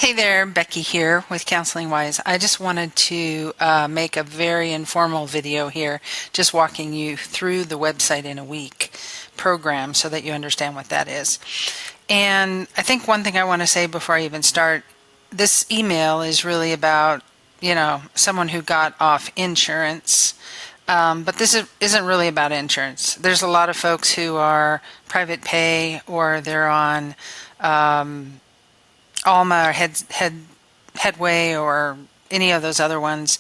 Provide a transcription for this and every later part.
Hey there, Becky here with Counseling Wise. I just wanted to make a very informal video here, just walking you through the website in a week program so that you understand what that is. And I think one thing I want to say before I even start, this email is really about, someone who got off insurance. But isn't really about insurance. There's a lot of folks who are private pay or they're on Alma or Headway or any of those other ones,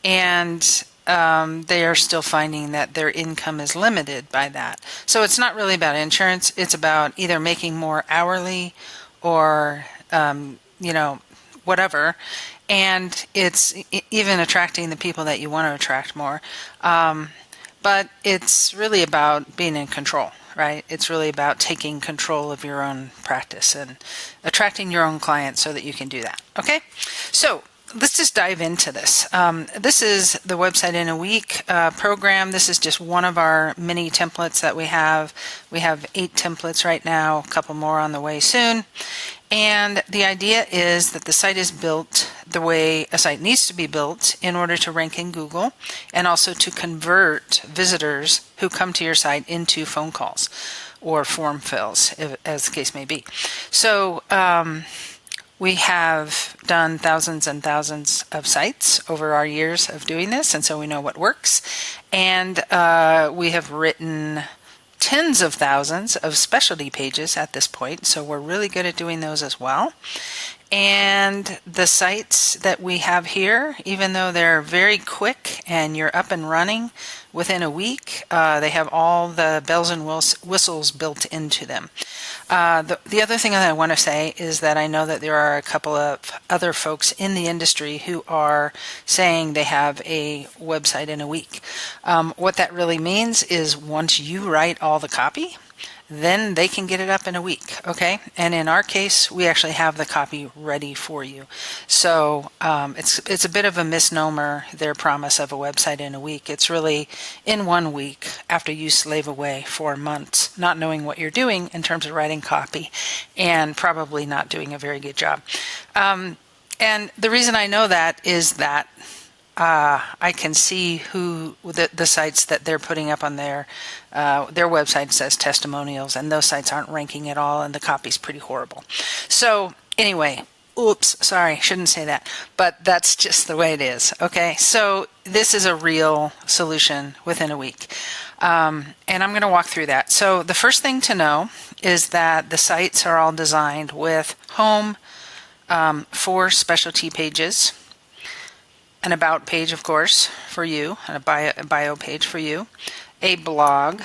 and they are still finding that their income is limited by that. So it's not really about insurance. It's about either making more hourly or, whatever. And it's even attracting the people that you want to attract more. But it's really about being in control, right? It's really about taking control of your own practice and attracting your own clients so that you can do that. Okay? So let's just dive into this. This is the Website in a Week program. This is just one of our mini templates that we have. We have 8 templates right now, a couple more on the way soon. And the idea is that the site is built the way a site needs to be built in order to rank in Google and also to convert visitors who come to your site into phone calls or form fills, as the case may be. So we have done thousands and thousands of sites over our years of doing this, and so we know what works. And we have written tens of thousands of specialty pages at this point, so we're really good at doing those as well. And the sites that we have here, even though they're very quick and you're up and running within a week, they have all the bells and whistles built into them. The other thing that I want to say is that I know that there are a couple of other folks in the industry who are saying they have a website in a week. What that really means is once you write all the copy, then they can get it up in a week, okay? And in our case, we actually have the copy ready for you. So it's a bit of a misnomer, their promise of a website in a week. It's really in 1 week after you slave away for months, not knowing what you're doing in terms of writing copy and probably not doing a very good job. And the reason I know that is that I can see who the sites that they're putting up on their website says testimonials, and those sites aren't ranking at all, and the copy's pretty horrible. So anyway, oops, sorry, shouldn't say that, but that's just the way it is. Okay, so this is a real solution within a week, and I'm going to walk through that. So the first thing to know is that the sites are all designed with home, 4 specialty pages, an about page, of course, for you, and a bio page for you, a blog,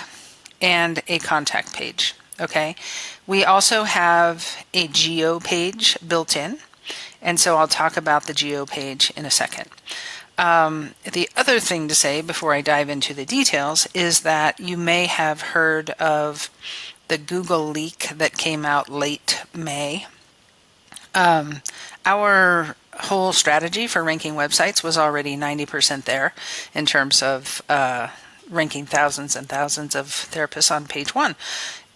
and a contact page. Okay. We also have a geo page built in, and so I'll talk about the geo page in a second. The other thing to say before I dive into the details is that you may have heard of the Google leak that came out late May. Our whole strategy for ranking websites was already 90% there in terms of ranking thousands and thousands of therapists on page 1.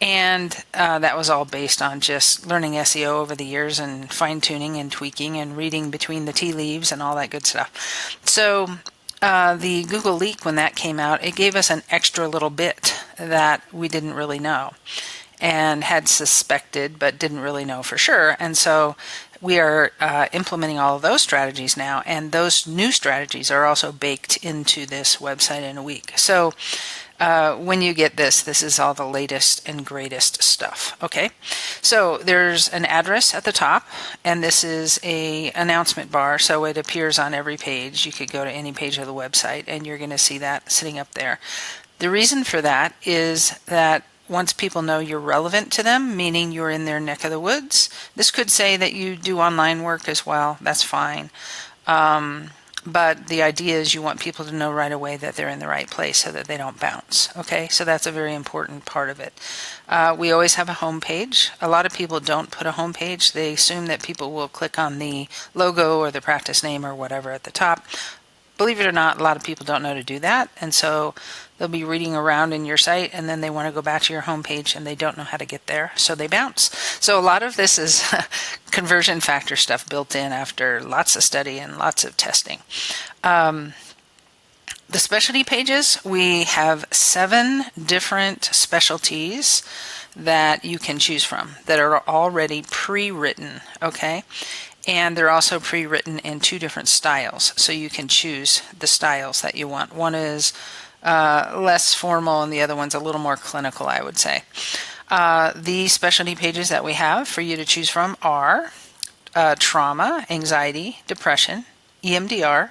And that was all based on just learning SEO over the years and fine-tuning and tweaking and reading between the tea leaves and all that good stuff. So the Google leak, when that came out, it gave us an extra little bit that we didn't really know and had suspected but didn't really know for sure. And so we are implementing all of those strategies now, and those new strategies are also baked into this website in a week. So when you get this is all the latest and greatest stuff. Okay, so there's an address at the top, and this is a announcement bar, so it appears on every page. You could go to any page of the website, and you're going to see that sitting up there. The reason for that is that once people know you're relevant to them, meaning you're in their neck of the woods, this could say that you do online work as well. That's fine. But the idea is you want people to know right away that they're in the right place so that they don't bounce. Okay, so that's a very important part of it. We always have a home page. A lot of people don't put a home page. They assume that people will click on the logo or the practice name or whatever at the top. believe it or not, a lot of people don't know to do that. And so they'll be reading around in your site and then they want to go back to your homepage and they don't know how to get there. So they bounce. So a lot of this is conversion factor stuff built in after lots of study and lots of testing. The specialty pages, we have 7 different specialties that you can choose from that are already pre-written, okay? And they're also pre-written in 2 different styles, so you can choose the styles that you want. One is less formal and the other one's a little more clinical, I would say. The specialty pages that we have for you to choose from are trauma, anxiety, depression, EMDR,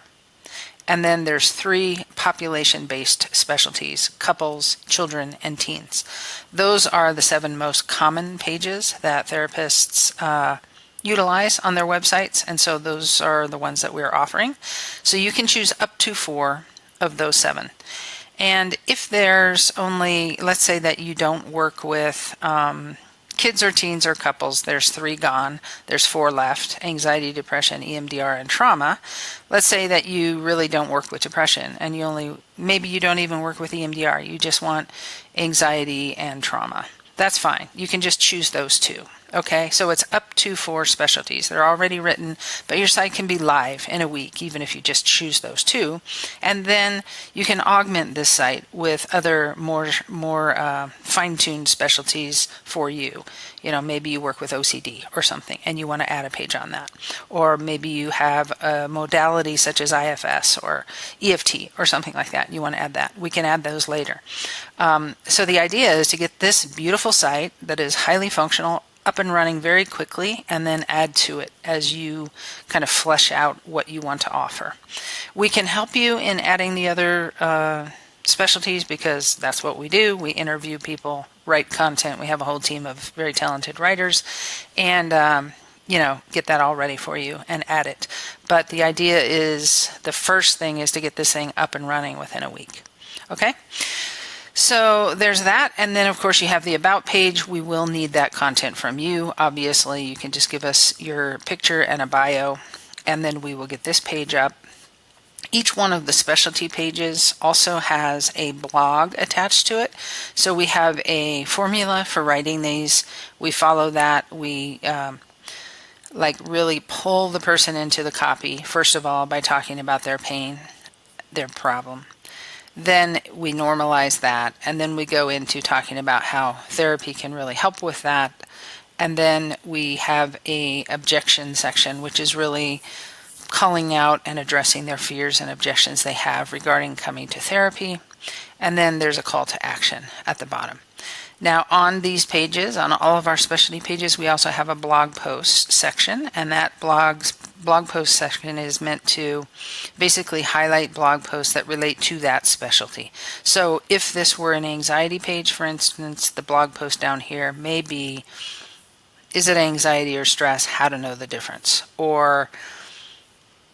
and then there's 3 population-based specialties: couples, children, and teens. Those are the 7 most common pages that therapists utilize on their websites, and so those are the ones that we're offering. So you can choose up to 4 of those 7. And if there's only, let's say that you don't work with kids or teens or couples, there's 3 gone, there's 4 left: anxiety, depression, EMDR, and trauma. Let's say that you really don't work with depression and maybe you don't even work with EMDR, you just want anxiety and trauma. That's fine. You can just choose those 2. Okay, so it's up to 4 specialties. They're already written, but your site can be live in a week, even if you just choose those 2. And then you can augment this site with other more fine-tuned specialties for you. You know, maybe you work with OCD or something, and you want to add a page on that. Or maybe you have a modality such as IFS or EFT or something like that. You want to add that. We can add those later. So the idea is to get this beautiful site that is highly functional up and running very quickly, and then add to it as you kind of flesh out what you want to offer. We can help you in adding the other specialties because that's what we do. We interview people, write content. We have a whole team of very talented writers, and get that all ready for you and add it. But the idea is, the first thing is to get this thing up and running within a week. Okay? So there's that, and then of course you have the About page. We will need that content from you. Obviously, you can just give us your picture and a bio, and then we will get this page up. Each one of the specialty pages also has a blog attached to it. So we have a formula for writing these. We follow that. We really pull the person into the copy, first of all, by talking about their pain, their problem. Then we normalize that, and then we go into talking about how therapy can really help with that. And then we have a objection section, which is really calling out and addressing their fears and objections they have regarding coming to therapy. And then there's a call to action at the bottom. Now, on these pages, on all of our specialty pages, we also have a blog post section, and that blog post section is meant to basically highlight blog posts that relate to that specialty. So if this were an anxiety page, for instance, the blog post down here may be, is it anxiety or stress? How to know the difference. Or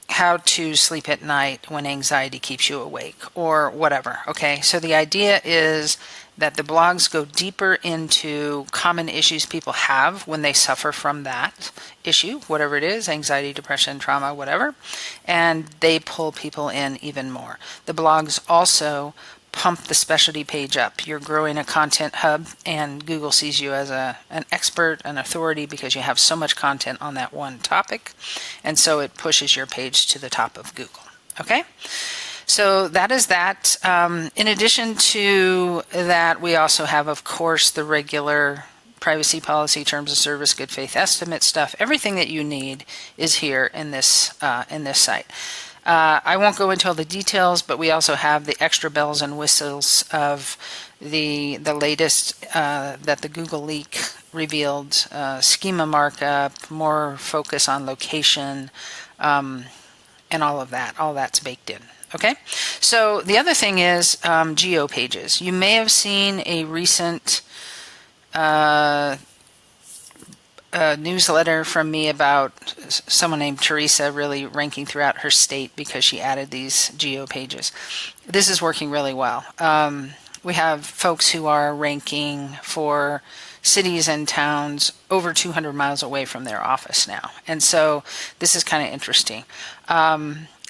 how to sleep at night when anxiety keeps you awake, or whatever. Okay, so the idea is that the blogs go deeper into common issues people have when they suffer from that issue, whatever it is, anxiety, depression, trauma, whatever, and they pull people in even more. The blogs also pump the specialty page up. You're growing a content hub, and Google sees you as an expert, an authority, because you have so much content on that one topic, and so it pushes your page to the top of Google. Okay? So that is that. In addition to that, we also have, of course, the regular privacy policy, terms of service, good faith estimate stuff. Everything that you need is here in this site. I won't go into all the details, but we also have the extra bells and whistles of the latest that the Google leak revealed, schema markup, more focus on location, and all of that. All that's baked in. Okay, so the other thing is geo pages. You may have seen a recent newsletter from me about someone named Teresa really ranking throughout her state because she added these geo pages. This is working really well. We have folks who are ranking for cities and towns over 200 miles away from their office now. And so this is kind of interesting.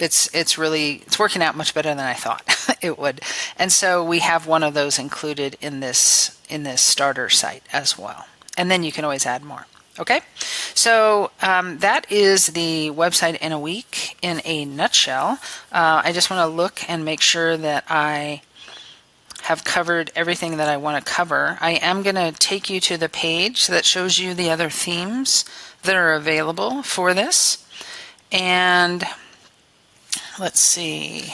it's working out much better than I thought it would. And so we have one of those included in this starter site as well. And then you can always add more. Okay, so that is the website in a week in a nutshell. I just want to look and make sure that I have covered everything that I want to cover. I am going to take you to the page that shows you the other themes that are available for this. And let's see,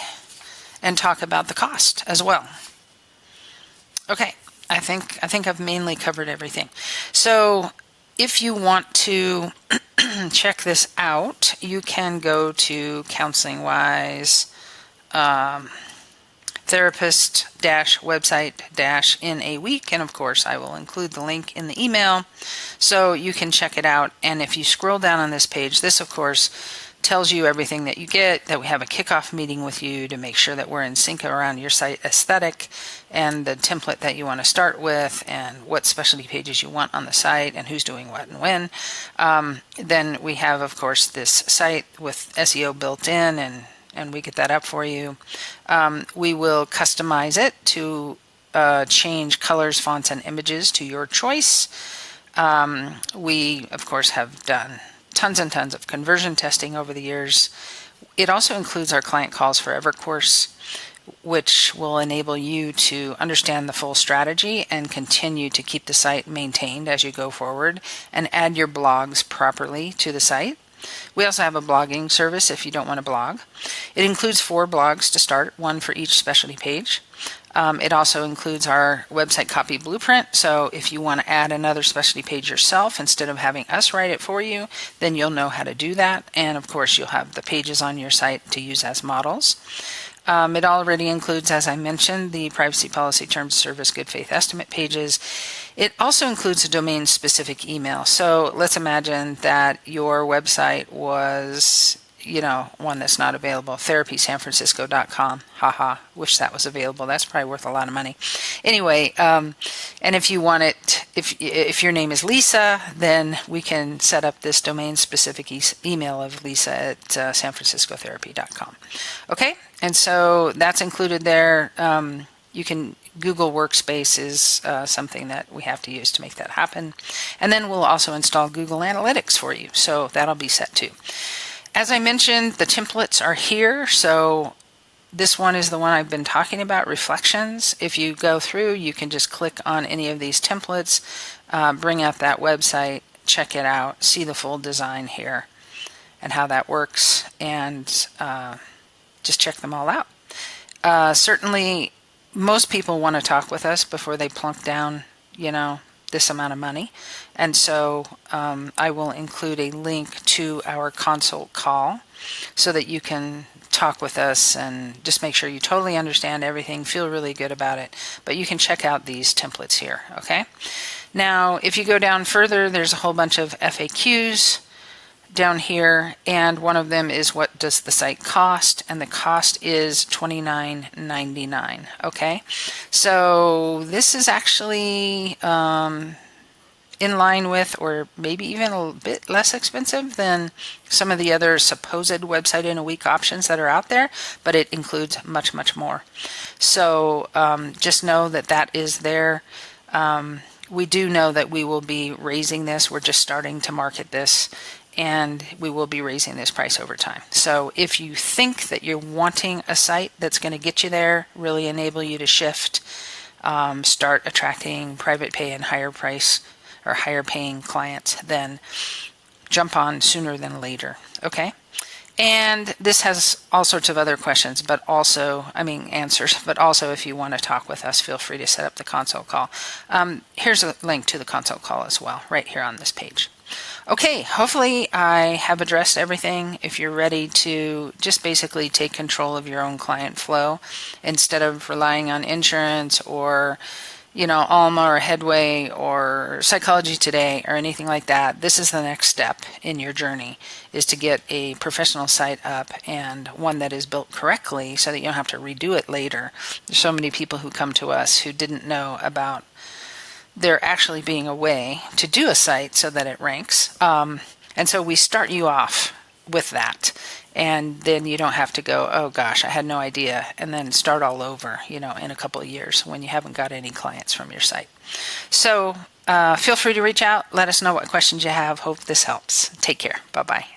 and talk about the cost as well. Okay, I think I've mainly covered everything. So if you want to check this out, you can go to Counseling Wise therapist-website- in a week, and of course I will include the link in the email so you can check it out. And if you scroll down on this page, this of course tells you everything that you get, that we have a kickoff meeting with you to make sure that we're in sync around your site aesthetic and the template that you want to start with and what specialty pages you want on the site and who's doing what and when. Then we have, of course, this site with SEO built in, and we get that up for you. We will customize it to change colors, fonts, and images to your choice. We, of course, have done tons and tons of conversion testing over the years. It also includes our Client Calls Forever course, which will enable you to understand the full strategy and continue to keep the site maintained as you go forward and add your blogs properly to the site. We also have a blogging service if you don't want to blog. It includes 4 blogs to start, 1 for each specialty page. It also includes our website copy blueprint. So if you want to add another specialty page yourself instead of having us write it for you, then you'll know how to do that. And of course, you'll have the pages on your site to use as models. It already includes, as I mentioned, the privacy policy, terms of service, good faith estimate pages. It also includes a domain-specific email. So let's imagine that your website was, one that's not available, therapysanfrancisco.com. Haha, wish that was available. That's probably worth a lot of money. Anyway, and if you want it, if your name is Lisa, then we can set up this domain-specific email of Lisa at sanfranciscotherapy.com. Okay, and so that's included there. You can Google Workspace is something that we have to use to make that happen. And then we'll also install Google Analytics for you. So that'll be set too. As I mentioned, the templates are here. So this one is the one I've been talking about, Reflections. If you go through, you can just click on any of these templates, bring up that website, check it out, see the full design here and how that works, and just check them all out. Certainly, most people want to talk with us before they plunk down, this amount of money. And so I will include a link to our consult call so that you can talk with us and just make sure you totally understand everything, feel really good about it. But you can check out these templates here, okay? Now, if you go down further, there's a whole bunch of FAQs down here, and one of them is what does the site cost, and the cost is $29.99. Okay, so this is actually in line with, or maybe even a bit less expensive than some of the other supposed website in a week options that are out there, but it includes much, much more. So just know that that is there. We do know that we will be raising this. We're just starting to market this, and we will be raising this price over time. So if you think that you're wanting a site that's going to get you there, really enable you to shift, start attracting private pay and higher price or higher paying clients, then jump on sooner than later. Okay. And this has all sorts of other questions, but also, answers, but also if you want to talk with us, feel free to set up the consult call. Here's a link to the consult call as well, right here on this page. Okay, hopefully I have addressed everything. If you're ready to just basically take control of your own client flow instead of relying on insurance or Alma or Headway or Psychology Today or anything like that, this is the next step in your journey, is to get a professional site up and one that is built correctly so that you don't have to redo it later. There's so many people who come to us who didn't know about there actually being a way to do a site so that it ranks. And so we start you off with that. And then you don't have to go, oh gosh, I had no idea, and then start all over, in a couple of years when you haven't got any clients from your site. So feel free to reach out. Let us know what questions you have. Hope this helps. Take care. Bye-bye.